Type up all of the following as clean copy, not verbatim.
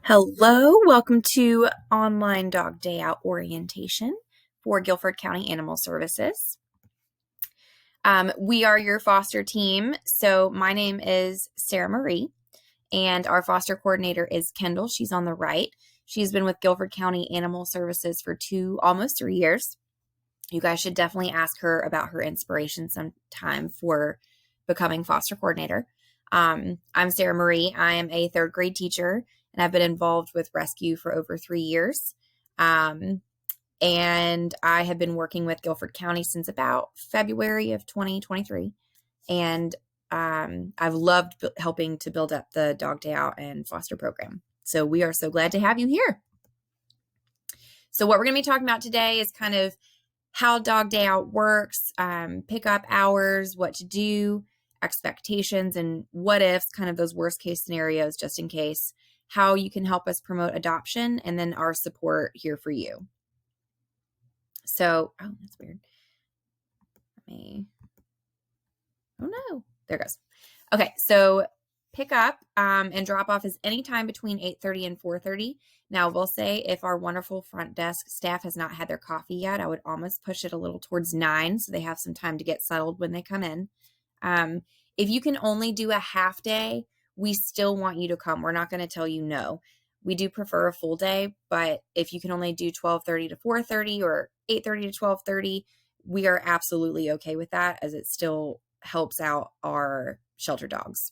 Hello, welcome to Online Dog Day Out Orientation for Guilford County Animal Services. We are your foster team. So my name is Sarah Marie, and our foster coordinator is Kendall. She's on the right. She's been with Guilford County Animal Services for almost 3 years. You guys should definitely ask her about her inspiration sometime for becoming foster coordinator. I'm Sarah Marie. I am a third grade teacher, and I've been involved with rescue for over 3 years. And I have been working with Guilford County since about February of 2023. And I've loved helping to build up the Dog Day Out and foster program. So we are so glad to have you here. So what we're going to be talking about today is kind of how Dog Day Out works, pickup hours, what to do, expectations, and what ifs, kind of those worst case scenarios, just in case, how you can help us promote adoption, and then our support here for you. So, oh, that's weird. Oh no, there it goes. Okay, so pick up and drop off is anytime between 8:30 and 4:30. Now, we'll say if our wonderful front desk staff has not had their coffee yet, I would almost push it a little towards 9 so they have some time to get settled when they come in. If you can only do a half day, we still want you to come. We're not going to tell you no. We do prefer a full day, but if you can only do 12:30 to 4:30 or 8:30 to 12:30, we are absolutely okay with that, as it still helps out our shelter dogs.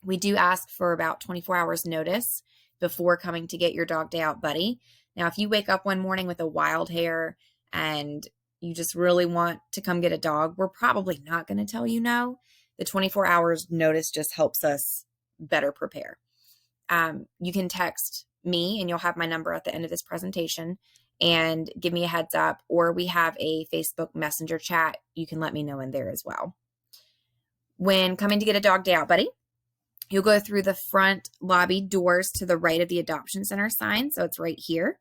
We do ask for about 24 hours notice before coming to get your Dog Day Out buddy. Now, if you wake up one morning with a wild hair and you just really want to come get a dog, we're probably not going to tell you no. The 24 hours notice just helps us better prepare. You can text me, and you'll have my number at the end of this presentation, and give me a heads up, or we have a Facebook Messenger chat. You can let me know in there as well. When coming to get a Dog Day Out buddy, you'll go through the front lobby doors to the right of the adoption center sign. So it's right here.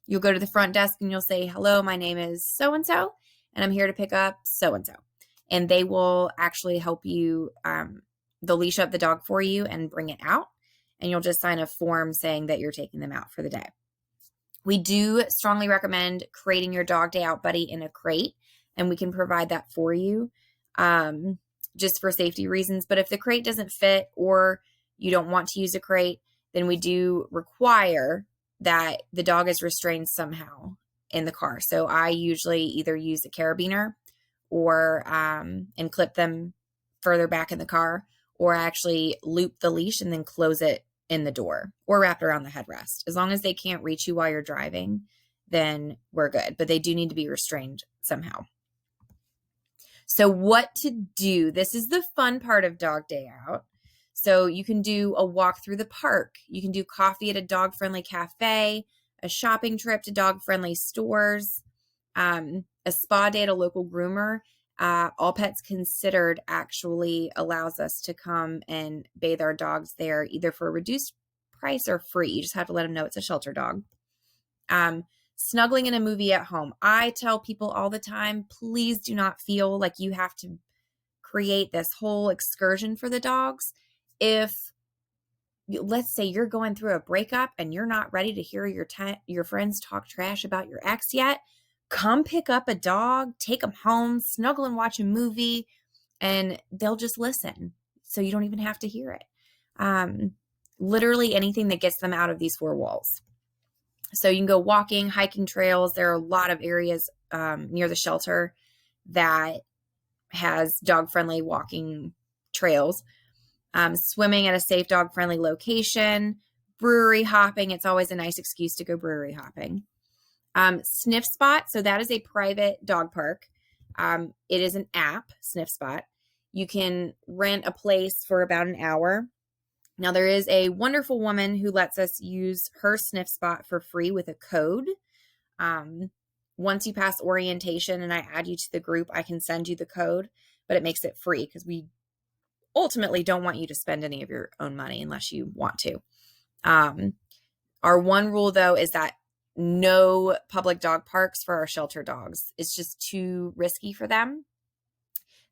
You'll go to the front desk and you'll say, hello, my name is so-and-so, and I'm here to pick up so-and-so. And they will actually help you, they'll leash up the dog for you and bring it out. And you'll just sign a form saying that you're taking them out for the day. We do strongly recommend creating your Dog Day Out buddy in a crate, and we can provide that for you. Just for safety reasons. But if the crate doesn't fit or you don't want to use a crate, then we do require that the dog is restrained somehow in the car. So I usually either use a carabiner or and clip them further back in the car, or actually loop the leash and then close it in the door or wrap it around the headrest. As long as they can't reach you while you're driving, then we're good. But they do need to be restrained somehow. So what to do? This is the fun part of Dog Day Out. So you can do a walk through the park. You can do coffee at a dog-friendly cafe, a shopping trip to dog-friendly stores, a spa day at a local groomer. All Pets Considered actually allows us to come and bathe our dogs there, either for a reduced price or free. You just have to let them know it's a shelter dog. Snuggling in a movie at home. I tell people all the time, please do not feel like you have to create this whole excursion for the dogs. If, let's say, you're going through a breakup and you're not ready to hear your friends talk trash about your ex yet, come pick up a dog, take them home, snuggle and watch a movie, and they'll just listen. So you don't even have to hear it. Literally anything that gets them out of these four walls. So you can go walking, hiking trails. There are a lot of areas near the shelter that has dog-friendly walking trails. Swimming at a safe dog-friendly location. Brewery hopping. It's always a nice excuse to go brewery hopping. Sniff Spot. So that is a private dog park. It is an app, Sniff Spot. You can rent a place for about an hour. Now, there is a wonderful woman who lets us use her Sniff Spot for free with a code. Once you pass orientation and I add you to the group, I can send you the code, but it makes it free because we ultimately don't want you to spend any of your own money unless you want to. Our one rule, though, is that no public dog parks for our shelter dogs. It's just too risky for them.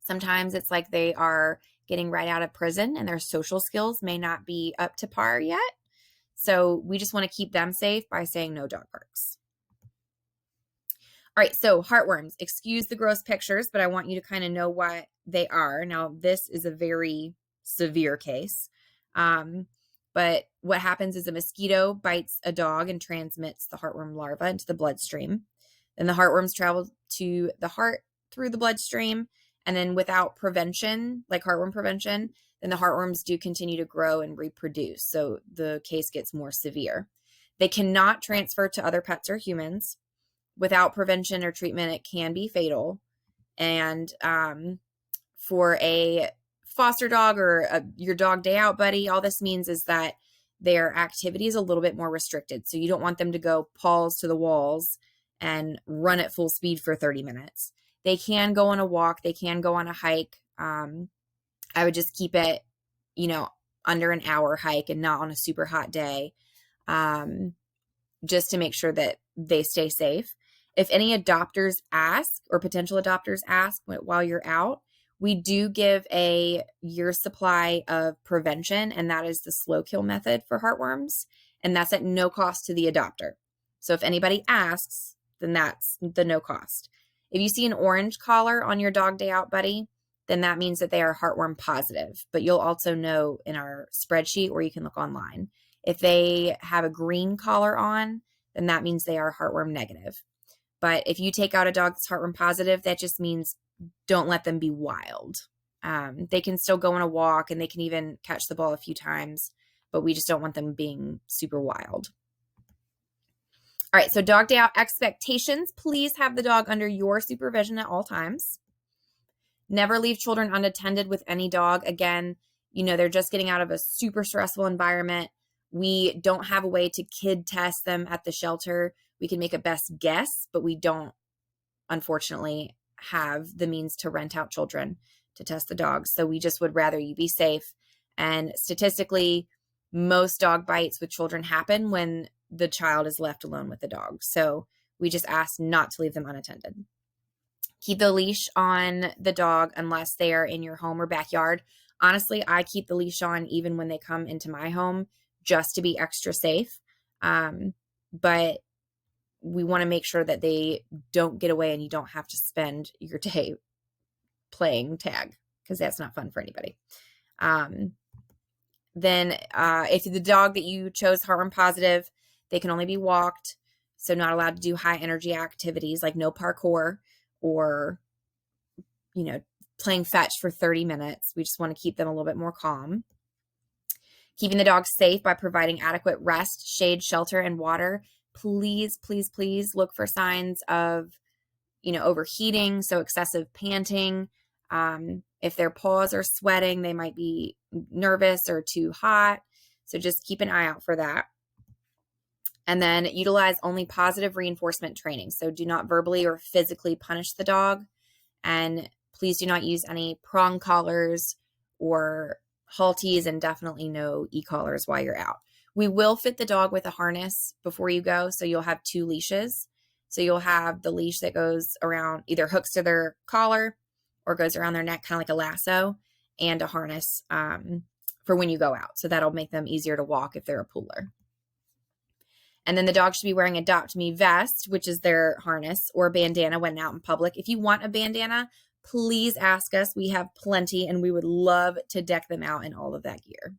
Sometimes it's like they are getting right out of prison and their social skills may not be up to par yet. So we just want to keep them safe by saying no dog parks. All right, so heartworms. Excuse the gross pictures, but I want you to kind of know what they are. Now, this is a very severe case. But what happens is a mosquito bites a dog and transmits the heartworm larva into the bloodstream. Then the heartworms travel to the heart through the bloodstream. And then without prevention, like heartworm prevention, then the heartworms do continue to grow and reproduce. So the case gets more severe. They cannot transfer to other pets or humans. Without prevention or treatment, it can be fatal. And for a foster dog or your dog day out buddy, all this means is that their activity is a little bit more restricted. So you don't want them to go paws to the walls and run at full speed for 30 minutes. They can go on a walk. They can go on a hike. I would just keep it, under an hour hike and not on a super hot day, just to make sure that they stay safe. If any adopters ask or potential adopters ask while you're out, we do give a year's supply of prevention, and that is the slow kill method for heartworms, and that's at no cost to the adopter. So if anybody asks, then that's the no cost. If you see an orange collar on your dog day out buddy, then that means that they are heartworm positive, but you'll also know in our spreadsheet, or you can look online. If they have a green collar on, then that means they are heartworm negative. But if you take out a dog that's heartworm positive, that just means don't let them be wild. They can still go on a walk and they can even catch the ball a few times, but we just don't want them being super wild. All right, so dog day out expectations. Please have the dog under your supervision at all times. Never leave children unattended with any dog. Again, they're just getting out of a super stressful environment. We don't have a way to kid test them at the shelter. We can make a best guess, but we don't, unfortunately, have the means to rent out children to test the dogs. So we just would rather you be safe. And statistically, most dog bites with children happen when the child is left alone with the dog. So we just ask not to leave them unattended. Keep the leash on the dog unless they are in your home or backyard. Honestly, I keep the leash on even when they come into my home just to be extra safe. But we want to make sure that they don't get away and you don't have to spend your day playing tag, because that's not fun for anybody. Then if the dog that you chose heartworm positive, they can only be walked. So not allowed to do high energy activities like no parkour or, playing fetch for 30 minutes. We just want to keep them a little bit more calm. Keeping the dog safe by providing adequate rest, shade, shelter, and water. Please, please, please look for signs of, overheating. So excessive panting. If their paws are sweating, they might be nervous or too hot. So just keep an eye out for that. And then utilize only positive reinforcement training. So do not verbally or physically punish the dog. And please do not use any prong collars or halties, and definitely no e-collars while you're out. We will fit the dog with a harness before you go. So you'll have 2 leashes. So you'll have the leash that goes around, either hooks to their collar or goes around their neck, kind of like a lasso, and a harness for when you go out. So that'll make them easier to walk if they're a pooler. And then the dog should be wearing a Adopt Me vest, which is their harness, or a bandana when out in public. If you want a bandana, please ask us. We have plenty, and we would love to deck them out in all of that gear.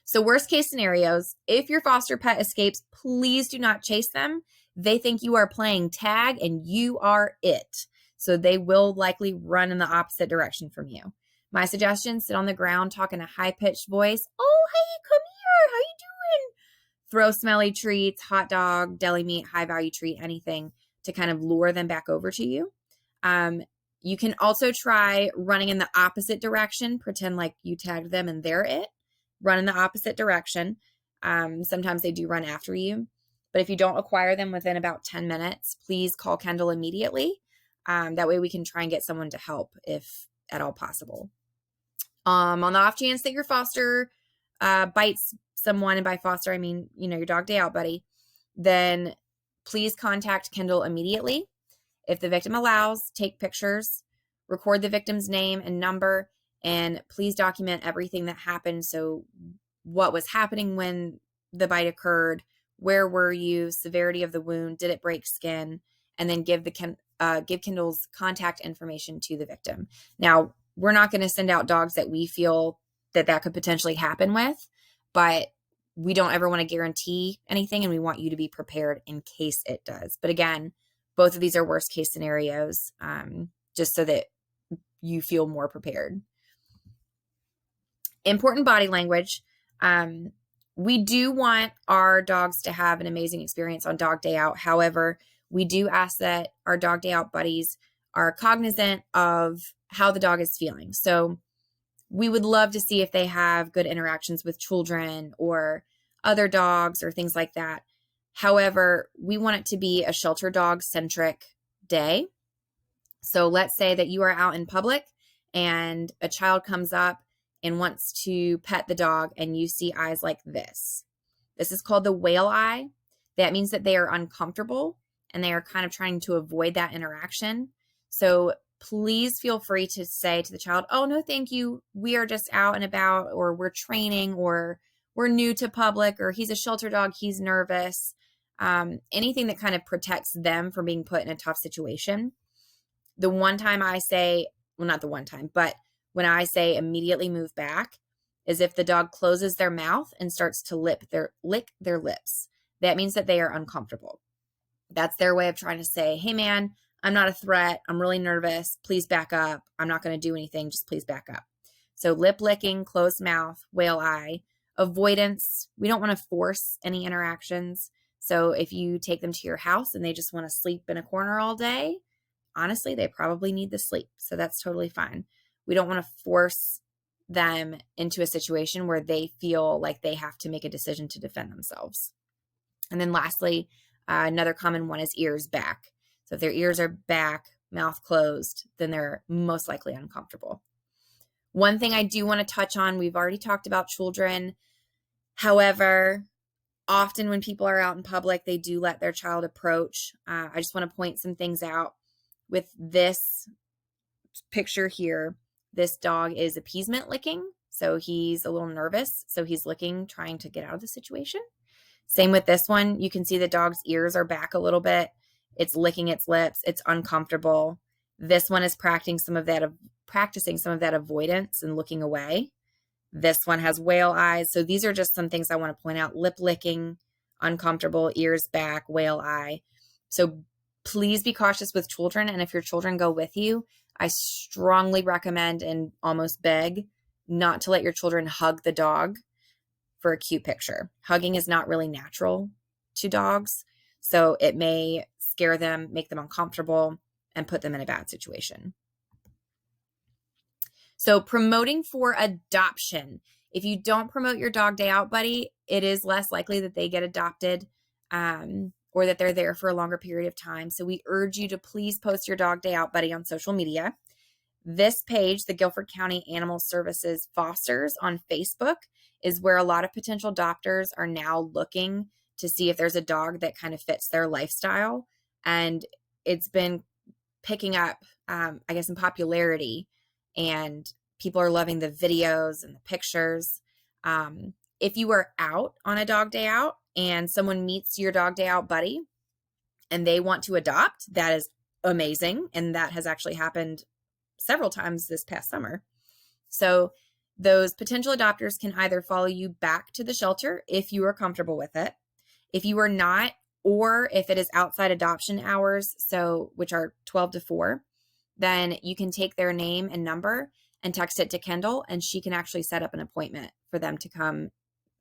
So worst case scenarios, if your foster pet escapes, please do not chase them. They think you are playing tag and you are it. So they will likely run in the opposite direction from you. My suggestion, sit on the ground, talk in a high-pitched voice. Oh, hey, come here. How you doing? Throw smelly treats, hot dog, deli meat, high-value treat, anything to kind of lure them back over to you. You can also try running in the opposite direction. Pretend like you tagged them and they're it. Run in the opposite direction. Sometimes they do run after you. But if you don't acquire them within about 10 minutes, please call Kendall immediately. That way we can try and get someone to help if at all possible. On the off chance that your foster bites someone, and by foster, I mean, your dog day out buddy, then please contact Kendall immediately. If the victim allows, take pictures, record the victim's name and number, and please document everything that happened so what was happening when the bite occurred, where were you, severity of the wound, did it break skin, and then give Kendall's contact information to the victim. Now, we're not going to send out dogs that we feel that could potentially happen with, but we don't ever want to guarantee anything, and we want you to be prepared in case it does. But again, both of these are worst case scenarios, just so that you feel more prepared. Important body language. We do want our dogs to have an amazing experience on dog day out. However, we do ask that our dog day out buddies are cognizant of how the dog is feeling. So we would love to see if they have good interactions with children or other dogs or things like that. However, we want it to be a shelter dog centric day. So let's say that you are out in public and a child comes up and wants to pet the dog and you see eyes like this. This is called the whale eye. That means that they are uncomfortable and they are kind of trying to avoid that interaction. So please feel free to say to the child, oh, no, thank you. We are just out and about, or we're training, or we're new to public, or he's a shelter dog, he's nervous. Anything that kind of protects them from being put in a tough situation. The one time I say, well, not the one time, but when I say immediately move back, is if the dog closes their mouth and starts to lick their lips. That means that they are uncomfortable. That's their way of trying to say, hey, man, I'm not a threat. I'm really nervous. Please back up. I'm not going to do anything. Just please back up. So lip licking, closed mouth, whale eye, avoidance. We don't want to force any interactions. So if you take them to your house and they just want to sleep in a corner all day, honestly, they probably need the sleep. So that's totally fine. We don't want to force them into a situation where they feel like they have to make a decision to defend themselves. And then lastly, another common one is ears back. So if their ears are back, mouth closed, then they're most likely uncomfortable. One thing I do want to touch on, we've already talked about children. However, often when people are out in public, they do let their child approach. I just want to point some things out. With this picture here, this dog is appeasement licking. So he's a little nervous. So he's licking, trying to get out of the situation. Same with this one. You can see the dog's ears are back a little bit. It's licking its lips. It's uncomfortable. This one is practicing some of that avoidance and looking away. This one has whale eyes. So these are just some things I want to point out. Lip licking, uncomfortable, ears back, whale eye. So please be cautious with children. And if your children go with you, I strongly recommend and almost beg not to let your children hug the dog for a cute picture. Hugging is not really natural to dogs. So it may scare them, make them uncomfortable, and put them in a bad situation. So promoting for adoption. If you don't promote your dog day out buddy, it is less likely that they get adopted or that they're there for a longer period of time. So we urge you to please post your dog day out buddy on social media. This page, the Guilford County Animal Services Fosters on Facebook, is where a lot of potential adopters are now looking to see if there's a dog that kind of fits their lifestyle. And it's been picking up, in popularity, and people are loving the videos and the pictures. If you are out on a dog day out and someone meets your dog day out buddy and they want to adopt, that is amazing. And that has actually happened several times this past summer. So those potential adopters can either follow you back to the shelter if you are comfortable with it. If you are not, or if it is outside adoption hours, so which are 12 to 4, then you can take their name and number and text it to Kendall, and she can actually set up an appointment for them to come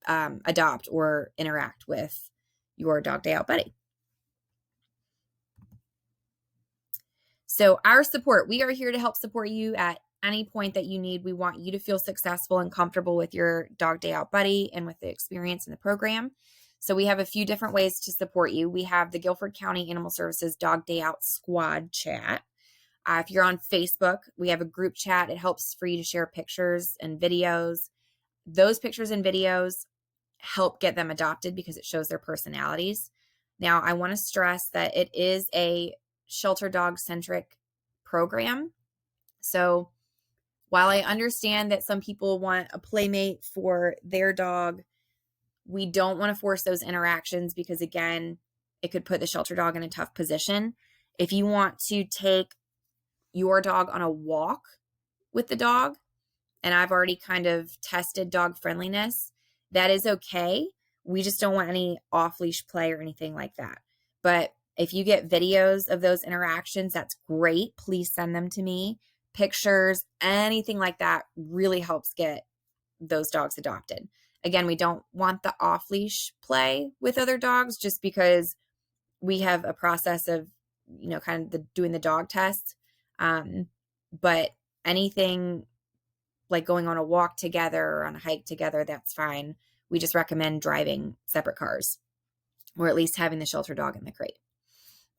adopt or interact with your dog day out buddy. So our support, we are here to help support you at any point that you need. We want you to feel successful and comfortable with your dog day out buddy and with the experience in the program. So we have a few different ways to support you. We have the Guilford County Animal Services Dog Day Out Squad chat. If you're on Facebook, we have a group chat. It helps for you to share pictures and videos. Those pictures and videos help get them adopted because it shows their personalities. Now, I want to stress that it is a shelter dog centric program. So While I understand that some people want a playmate for their dog, we don't want to force those interactions because, again, it could put the shelter dog in a tough position. If you want to take your dog on a walk with the dog, and I've already kind of tested dog friendliness, that is okay. We just don't want any off-leash play or anything like that. But if you get videos of those interactions, that's great. Please send them to me. Pictures, anything like that really helps get those dogs adopted. Again, we don't want the off-leash play with other dogs just because we have a process of, kind of doing the dog test. But anything like going on a walk together or on a hike together, that's fine. We just recommend driving separate cars or at least having the shelter dog in the crate.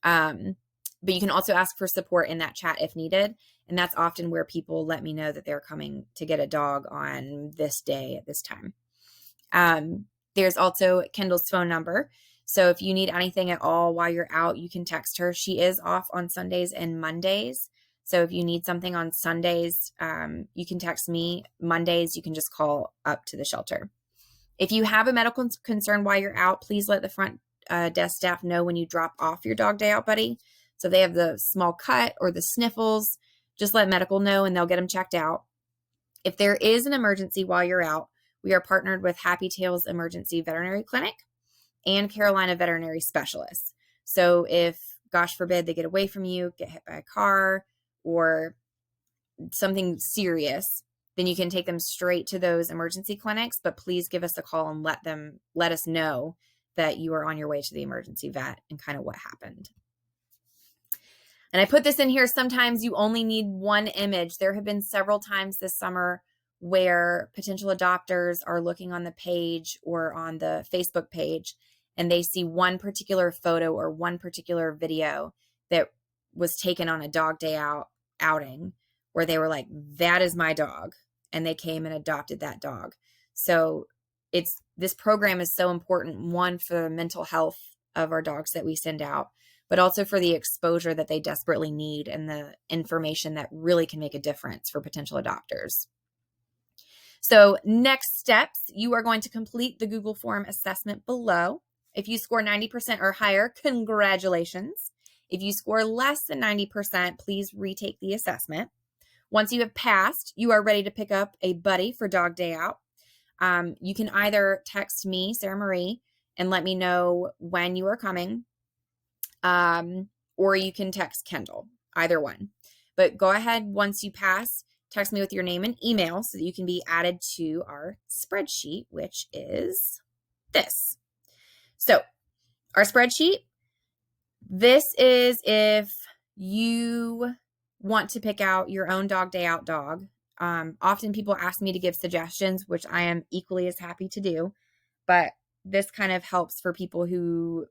But you can also ask for support in that chat if needed. And that's often where people let me know that they're coming to get a dog on this day at this time. There's also Kendall's phone number. So if you need anything at all while you're out, you can text her. She is off on Sundays and Mondays. So if you need something on Sundays, you can text me. Mondays, you can just call up to the shelter. If you have a medical concern while you're out, please let the front desk staff know when you drop off your dog day out buddy. So if they have the small cut or the sniffles, just let medical know and they'll get them checked out. If there is an emergency while you're out, we are partnered with Happy Tails Emergency Veterinary Clinic and Carolina Veterinary Specialists. So if, gosh forbid, they get away from you, get hit by a car, or something serious, then you can take them straight to those emergency clinics. But please give us a call and let us know that you are on your way to the emergency vet and kind of what happened. And I put this in here. Sometimes you only need one image. There have been several times this summer where potential adopters are looking on the page or on the Facebook page and they see one particular photo or one particular video that was taken on a dog day outing where they were like, that is my dog. And they came and adopted that dog. So this program is so important, one, for the mental health of our dogs that we send out, but also for the exposure that they desperately need and the information that really can make a difference for potential adopters. So next steps, you are going to complete the Google form assessment below. If you score 90% or higher, congratulations. If you score less than 90%, please retake the assessment. Once you have passed, you are ready to pick up a buddy for dog day out. You can either text me, Sarah Marie, and let me know when you are coming, or you can text Kendall, either one. But go ahead, once you pass, text me with your name and email so that you can be added to our spreadsheet, which is this. So our spreadsheet, this is if you want to pick out your own dog day out dog. Often people ask me to give suggestions, which I am equally as happy to do, but this kind of helps for people who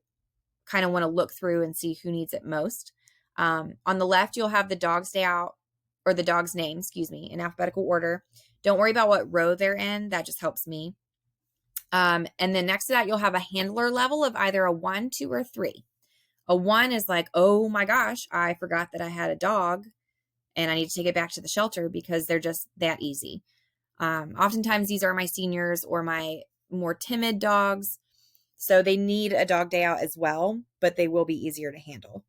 kind of want to look through and see who needs it most. On the left, you'll have the dog's day out, or the dog's name, in alphabetical order. Don't worry about what row they're in. That just helps me. And then next to that, you'll have a handler level of either a 1, 2, or 3. A 1 is like, oh my gosh, I forgot that I had a dog and I need to take it back to the shelter, because they're just that easy. Oftentimes these are my seniors or my more timid dogs. So they need a dog day out as well, but they will be easier to handle.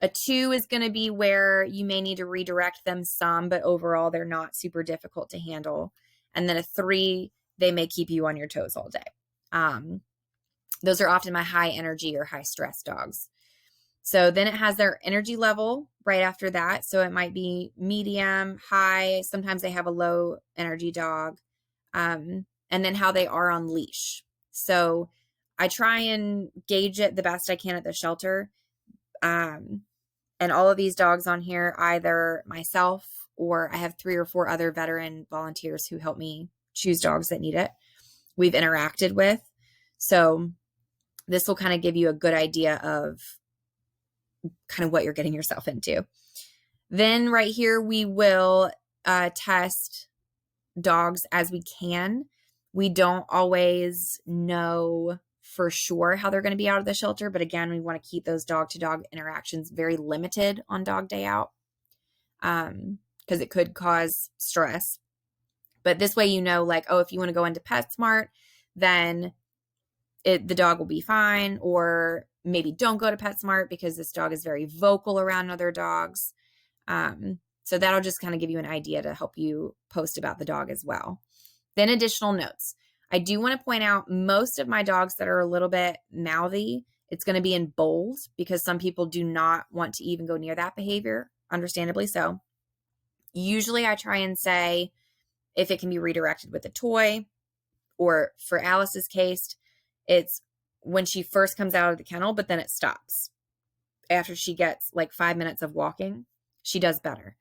A 2 is going to be where you may need to redirect them some, but overall they're not super difficult to handle. And then a 3, they may keep you on your toes all day. Those are often my high energy or high stress dogs. So then it has their energy level right after that. So it might be medium, high. Sometimes they have a low energy dog. And then how they are on leash. So I try and gauge it the best I can at the shelter. And all of these dogs on here, either myself or I have 3 or 4 other veteran volunteers who help me choose dogs that need it, we've interacted with. So this will kind of give you a good idea of kind of what you're getting yourself into. Then right here, we will test dogs as we can. We don't always know for sure how they're going to be out of the shelter. But again, we want to keep those dog to dog interactions very limited on dog day out. because it could cause stress. But this way, you know, like, oh, if you want to go into PetSmart, then the dog will be fine. Or maybe don't go to PetSmart because this dog is very vocal around other dogs. So that'll just kind of give you an idea to help you post about the dog as well. Then additional notes. I do want to point out most of my dogs that are a little bit mouthy, it's going to be in bold because some people do not want to even go near that behavior, understandably so. Usually I try and say if it can be redirected with a toy, or for Alice's case, it's when she first comes out of the kennel, but then it stops. After she gets like 5 minutes of walking, she does better.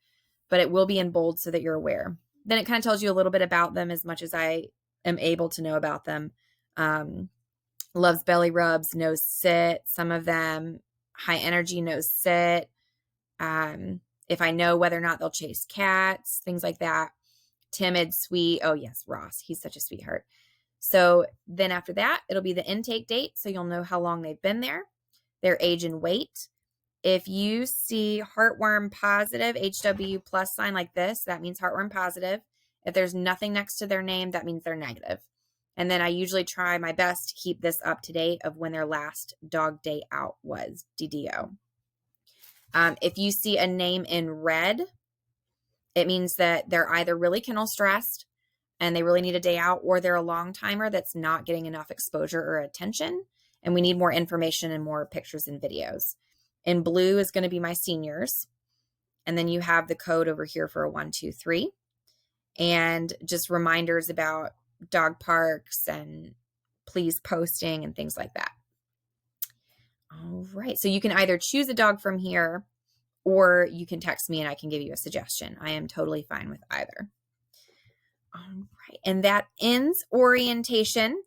But it will be in bold so that you're aware. Then it kind of tells you a little bit about them as much as I am able to know about them. Loves belly rubs, knows sit. Some of them high energy, knows sit. If I know whether or not they'll chase cats, things like that. Timid, sweet. Oh yes, Ross. He's such a sweetheart. So then after that, it'll be the intake date. So you'll know how long they've been there, their age and weight. If you see heartworm positive, HW plus sign like this, that means heartworm positive. If there's nothing next to their name, that means they're negative. And then I usually try my best to keep this up to date of when their last dog day out was, DDO. If you see a name in red, it means that they're either really kennel stressed and they really need a day out, or they're a long timer that's not getting enough exposure or attention, and we need more information and more pictures and videos. In blue is going to be my seniors. And then you have the code over here for a 1, 2, 3. And just reminders about dog parks and please posting and things like that. All right. So you can either choose a dog from here, or you can text me and I can give you a suggestion. I am totally fine with either. All right. And that ends orientation.